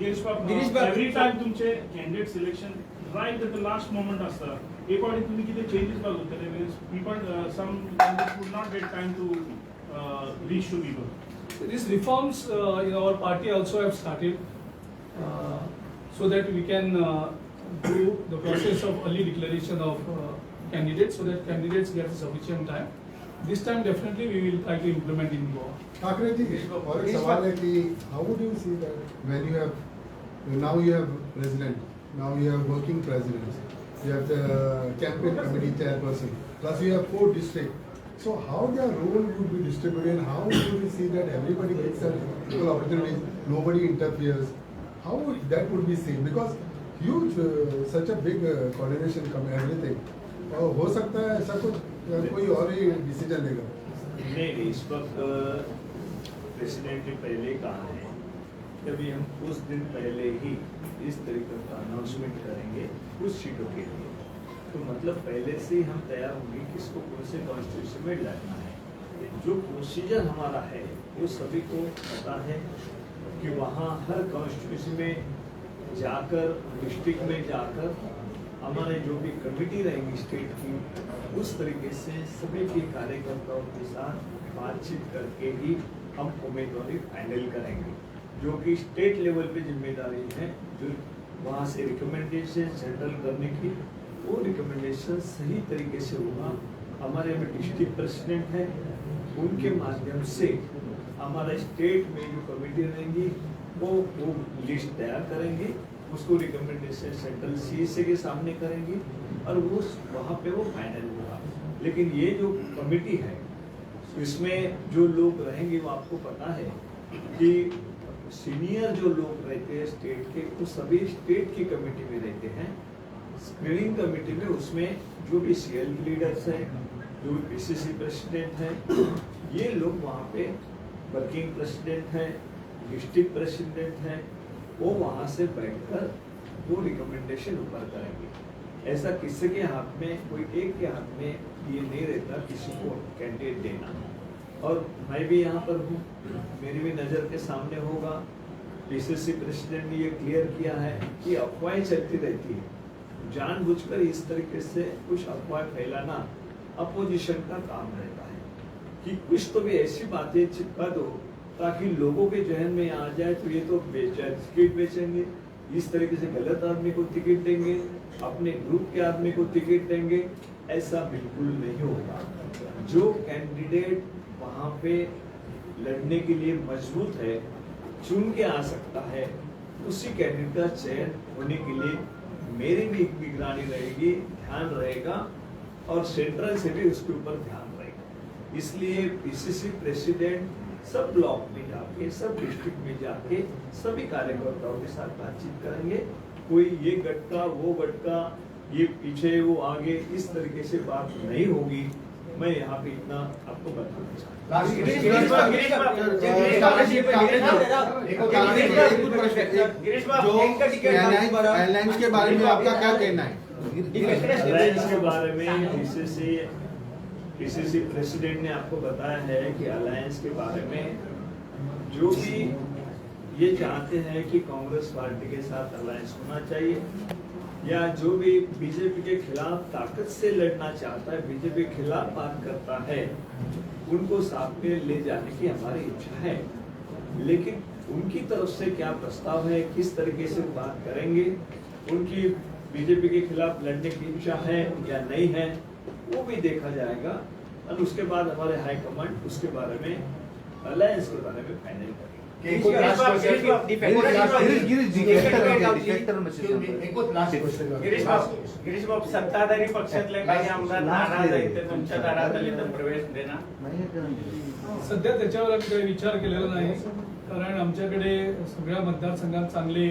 Girish Bab every time तुमचे candidate selection right at the last moment आसता एक वाटी तुम्ही कितें changes करतले means people some candidates would not get time to reach to people. These reforms in our party also have started so that we can do the process of early declaration of candidates so that candidates get sufficient time. This time definitely we will try to implement in Goa. Thackeray ji और एक सवाल है कि how would you see that when you have now you have president, now you have working presidents, you have the campaign committee chairperson, plus you have 4 districts. So how their role would be distributed and how would you see that everybody gets their equal opportunities, nobody interferes? How would that would be seen? Because huge such a big coordination come everything. और हो सकता है ऐसा कुछ कोई और ही decision लेगा. नहीं इस वक्त प्रेसिडेंट ने पहले कहा है कि अभी हम कुछ दिन पहले ही इस तरीके का अनाउंसमेंट करेंगे कुछ सीटों के लिए तो मतलब पहले से ही हम तैयार होंगे किसको कौन से कॉन्स्टिट्यूशन में लड़ना है. जो प्रोसीजर हमारा है वो सभी को पता है कि वहाँ हर कॉन्स्टिट्यूशन में जाकर डिस्ट्रिक्ट में जाकर हमारे जो भी कमेटी रहेंगी स्टेट की उस तरीके से सभी के कार्यकर्ताओं के साथ बातचीत करके ही हम उम्मीदवारी फाइनल करेंगे जो कि स्टेट लेवल पे जिम्मेदारी है जो वहाँ से रिकमेंडेशन सेटल करने की वो रिकमेंडेशन सही तरीके से होगा. हमारे में डिस्ट्रिक्ट प्रेसिडेंट है उनके माध्यम से हमारा स्टेट में जो कमेटी रहेंगी वो लिस्ट तैयार करेंगे उसको रिकमेंडेशन सेंट्रल सीएसए के सामने करेंगे और वो वहाँ पे वो फाइनल होगा. लेकिन ये जो कमेटी है इसमें जो लोग रहेंगे वो आपको पता है कि सीनियर जो लोग रहते हैं स्टेट के वो सभी स्टेट की कमेटी में रहते हैं. स्क्रीनिंग कमेटी में उसमें जो भी सीएल लीडर्स हैं जो भी पीसीसी प्रेसिडेंट हैं ये लोग वहाँ पे वर्किंग प्रेसिडेंट हैं डिस्ट्रिक्ट प्रेसिडेंट हैं वो वहाँ से बैठकर वो रिकमेंडेशन ऊपर करेंगे. ऐसा किसी के हाथ में कोई एक के हाथ में ये नहीं रहता किसी को कैंडिडेट देना. और मैं भी यहाँ पर हूँ मेरी भी नज़र के सामने होगा. पीसीसी प्रेसिडेंट ने ये क्लियर किया है कि अफवाहें चलती रहती है जानबूझकर इस तरीके से कुछ अफवाह फैलाना अपोजिशन का काम रहता है कि कुछ तो भी ऐसी बातें चिपका दो ताकि लोगों के जहन में आ जाए तो ये तो टिकट बेचेंगे इस तरीके से गलत आदमी को टिकट देंगे अपने ग्रुप के आदमी को टिकट देंगे ऐसा बिल्कुल नहीं होगा। जो कैंडिडेट वहां पे लड़ने के लिए मजबूत है, चुन के आ सकता है, उसी कैंडिडेट का चयन होने के लिए मेरी भी एक निगरानी रहेगी, ध्यान रहेगा और सेंट्रल से भी उसके ऊपर ध्यान रहेगा। इसलिए पीसीसी प्रेसिडेंट सब ब्लॉक में जाके, सब डिस्ट्रिक्ट में जाके सभी कार्यकर्ताओं के साथ बातचीत करेंगे। कोई ये गटका वो गटका, ये पीछे वो आगे, इस तरीके से बात नहीं होगी। मैं यहाँ पे इतना आपको बताना चाहता हूँ। एयरलाइंस के बारे में आपका क्या कहना है? अलायंस के बारे में पीसीसी प्रेसिडेंट ने आपको बताया है कि अलायंस के बारे में जो भी ये चाहते हैं कि कांग्रेस पार्टी के साथ अलायंस होना चाहिए, या जो भी बीजेपी के खिलाफ ताकत से लड़ना चाहता है, बीजेपी के खिलाफ बात करता है, उनको साथ में ले जाने की हमारी इच्छा है। लेकिन उनकी तरफ से क्या प्रस्ताव है, किस तरीके से बात करेंगे, उनकी बीजेपी के खिलाफ लड़ने की इच्छा है या नहीं है, वो भी देखा जाएगा और उसके बाद हमारे हाईकमांड उसके बारे में, अलायंस के बारे में फाइनल करेंगे। गिरीश बाबू, सत्ताधारी पक्षातले काही आमदार नाराज आहेत, ते तुमच्या दारात आले तर प्रवेश देणार? सध्या त्याच्यावर आम्ही काही विचार केलेला नाही, कारण आमच्याकडे सगळ्या मतदारसंघात चांगले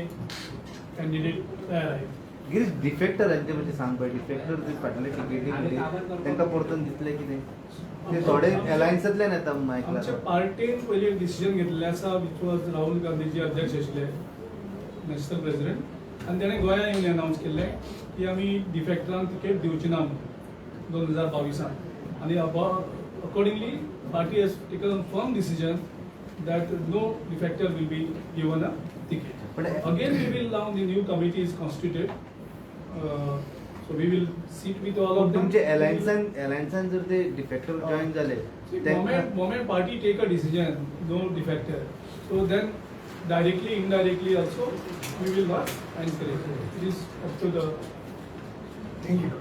कॅन्डिडेट तयार आहेत. गिरीश डिफेक्टर आहे म्हणजे सांग पळय, डिफेक्टर जे फाटले टिकेटी त्यांना परतून दिसले की नाही, ते थोडे अलायन्सातले नेता मायकला. आमच्या पार्टीन पहिले डिसिजन घेतलेले आसा, विच वॉज राहुल गांधीजी अध्यक्ष आशिल्ले नॅशनल प्रेसिडेंट, आनी तेणें गोंयांत येवन अनावन्स केल्लें की आमी डिफेक्टरांक तिकेट दिवची ना म्हणून 2022 आनी accordingly party has taken firm decision that no defector will be given a ticket. But again, we will now the new committee is constituted, so we will sit with all of them. तुमचे अलायन्सान जर ते डिफेक्टर join झाले, moment party take a decision, no defector, so then directly, indirectly also we will not encourage. It is up to the. Thank you.